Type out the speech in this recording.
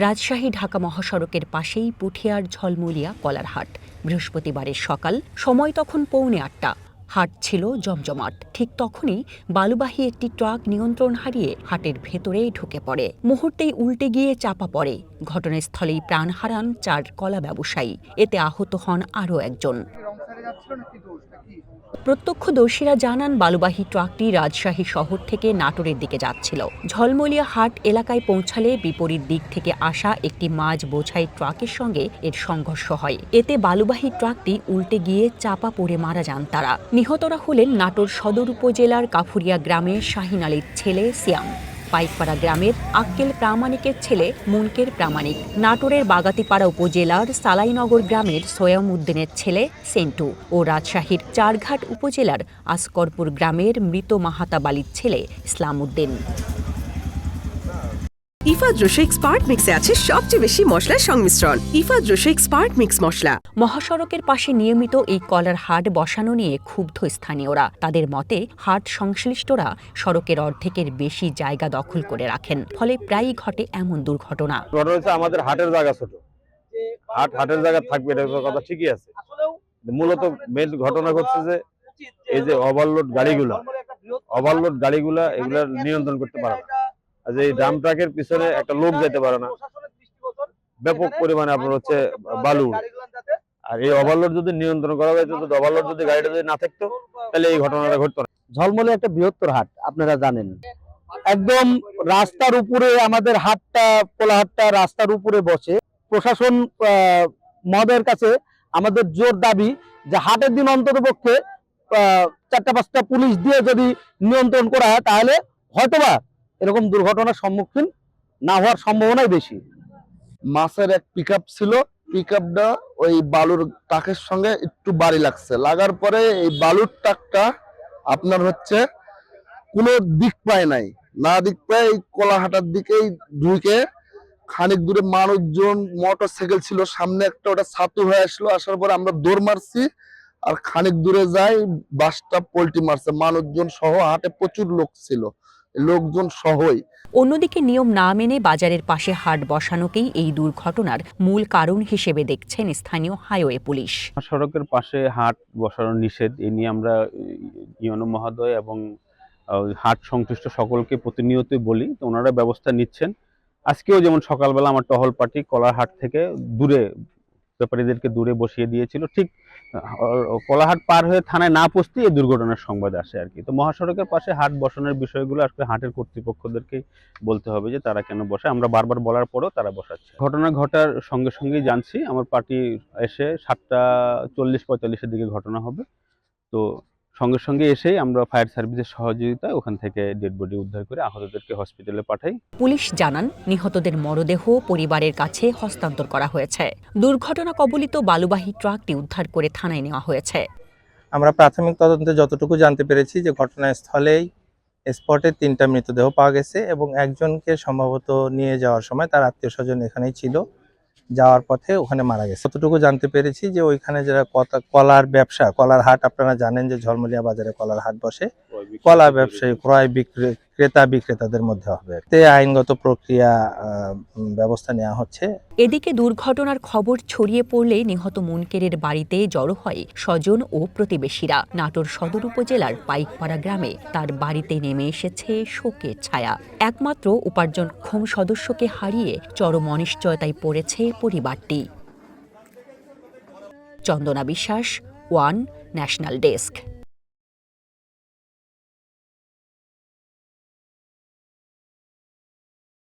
রাজশাহী ঢাকা মহাসড়কের পাশেই পুঠিয়ার ঝলমলিয়া কলারহাট। বৃহস্পতিবারের সকাল, সময় তখন 7:45। হাট ছিল জমজমাট। ঠিক তখনই বালুবাহী একটি ট্রাক নিয়ন্ত্রণ হারিয়ে হাটের ভেতরে ঢুকে পড়ে। মুহূর্তেই উল্টে গিয়ে চাপা পড়ে। ঘটনাস্থলেই প্রাণ হারান 4 কলা ব্যবসায়ী। এতে আহত হন আরও একজন। প্রত্যক্ষদর্শীরা জানান, বালুবাহী ট্রাকটি রাজশাহী শহর থেকে নাটোরের দিকে যাচ্ছিল। ঝলমলিয়া হাট এলাকায় পৌঁছালে বিপরীত দিক থেকে আসা একটি মাছ বোঝাই ট্রাকের সঙ্গে এর সংঘর্ষ হয়। এতে বালুবাহী ট্রাকটি উল্টে গিয়ে চাপা পড়ে মারা যান তারা। নিহতরা হলেন নাটোর সদর উপজেলার কাফুরিয়া গ্রামের শাহিন আলীর ছেলে সিয়াম, পাইকপাড়া গ্রামের আক্কেল প্রামাণিকের ছেলে মুনকের প্রামাণিক, নাটোরের বাগাতিপাড়া উপজেলার সালাইনগর গ্রামের সোয়াম উদ্দিনের ছেলে সেন্টু ও রাজশাহীর চারঘাট উপজেলার আসকরপুর গ্রামের মৃত মাহাতাব আলীর ছেলে ইসলাম উদ্দিন। ইফাদ রোশেক স্পার্ট মিক্সে আছে সবচেয়ে বেশি মশলার সংমিশ্রণ। ইফাদ রোশেক স্পার্ট মিক্স মশলা। মহাসড়কের পাশে নিয়মিত এই কলার হাট বসানো নিয়ে ক্ষুব্ধ স্থানীয়রা। তাদের মতে, হাট সংশ্লিষ্টরা সড়কের অর্ধেকের বেশি জায়গা দখল করে রাখেন, ফলে প্রায়ই ঘটে এমন দুর্ঘটনা। আমাদের হাটের জায়গা ছোট, হাটের জায়গা থাকবে, এটা কথা ঠিকই আছে। মূলত মেন ঘটনা ঘটছে যে এই যে ওভারলোড গাড়িগুলা এগুলা নিয়ন্ত্রণ করতে পারে না। যে এই ড্রাম ট্রাকের পিছনে একটা লোক যেতে পারে না, ব্যাপক পরিমাণে আপনার হচ্ছে বালু। আর এই ওভারলোড যদি নিয়ন্ত্রণ করা যায়, ওভারলোড যদি গাড়িটা যদি না থাকতো, তাহলে এই ঘটনাটা ঘটতো না। ঝলমলে একটা বৃহত্তর হাট, আপনারা জানেন, একদম রাস্তার উপরে আমাদের হাটটা, কোলাহাটটা রাস্তার উপরে বসে। প্রশাসন মহোদয়ের কাছে আমাদের জোর দাবি যে হাটের দিন অন্তত পক্ষে 4-5টা পুলিশ দিয়ে যদি নিয়ন্ত্রণ করা হয়, তাহলে হয়তোবা এরকম দুর্ঘটনার সম্মুখীন না হওয়ার সম্ভাবনাই বেশি। মাছের এক পিকআপ ছিল, পিকআপটা ওই বালুর ট্রাকের সঙ্গে একটু বাড়ি লাগছে, লাগার পরে এই বালুর ট্রাকটা আপনার হচ্ছে কোনো দিক পায় নাই, না দিক পায় কলাহাটার দিকেই ঢুকে খানিক দূরে মানুষজন, মোটর সাইকেল ছিল সামনে একটা, ওটা ছাতু হয়ে আসলো। আসার পরে আমরা দৌড় মারছি, আর খানিক দূরে যাই বাসটা পোল্টি মারছে, মানুষজন সহ। হাটে প্রচুর লোক ছিল, লোকজন সহই। অন্যদিকে নিয়ম না মেনে বাজারের পাশে হাট বসানোকেই এই দুর্ঘটনার মূল কারণ হিসেবে দেখছেন স্থানীয় হাইওয়ে পুলিশ। সড়কের পাশে হাট বসানো নিষেধ, এ নিয়ে আমরা ইউনো মহোদয় এবং হাট সংশ্লিষ্ট সকলকে প্রতিনিয়তই বলি, তো ওনারা ব্যবস্থা নিচ্ছেন। আজকেও যেমন সকালবেলা আমার টহল পার্টি কলারহাট থেকে দূরে, ব্যাপারীদেরকে দূরে বসিয়ে দিয়েছিল। ঠিক কলাহাট পার হয়ে থানায় না পৌঁছতেই এই দুর্ঘটনার সংবাদ আসে আর কি। তো মহাসড়কের পাশে হাট বসানোর বিষয়গুলো আসলে হাটের কর্তৃপক্ষদেরকেই বলতে হবে যে তারা কেন বসে। আমরা বারবার বলার পরেও তারা বসাচ্ছে। ঘটনা ঘটার সঙ্গে সঙ্গেই জানছি, আমার পার্টি এসে 7:40-45-এর দিকে ঘটনা হবে। তো সঙ্গে সঙ্গে এসেই আমরা ফায়ার সার্ভিসের সহযোগিতায় ওখান থেকে ডেড বডি উদ্ধার করে আহতদেরকে হসপিটালে পাঠাই। পুলিশ জানান, নিহতদের মরদেহ পরিবারের কাছে হস্তান্তর করা হয়েছে। দুর্ঘটনা কবলিত বালুবাহী ট্রাকটি উদ্ধার করে থানায় নেওয়া হয়েছে। আমরা প্রাথমিক তদন্তে যতটুকু জানতে পেরেছি যে ঘটনাস্থলেই স্পটে 3টা মৃতদেহ পাওয়া গেছে এবং একজনকে সম্ভবত নিয়ে যাওয়ার সময় তার আত্মীয়স্বজন এখানেই ছিল, যাওয়ার পথে ওখানে মারা গেছে। যতটুকু জানতে পেরেছি যে ওইখানে যারা কলার ব্যবসা, কলার হাট আপনারা জানেন যে ঝলমলিয়া বাজারে কলার হাট বসে, কলা ব্যবসায়ী ক্রয় ক্রেতা বিক্রেতাদের মধ্যে হবে। এতে আইনগত প্রক্রিয়া ব্যবস্থা নেওয়া হচ্ছে। এদিকে দুর্ঘটনার খবর ছড়িয়ে পড়লে নিহত মুনকেরের বাড়িতে জড়ো হয় স্বজন ও প্রতিবেশীরা। নাটোর সদর উপজেলার পাইকপাড়া গ্রামে তার বাড়িতে নেমে এসেছে শোকের ছায়া। একমাত্র উপার্জনক্ষম সদস্যকে হারিয়ে চরম অনিশ্চয়তায় পড়েছে পরিবারটি। চন্দনা বিশ্বাস, ওয়ান ন্যাশনাল ডেস্ক।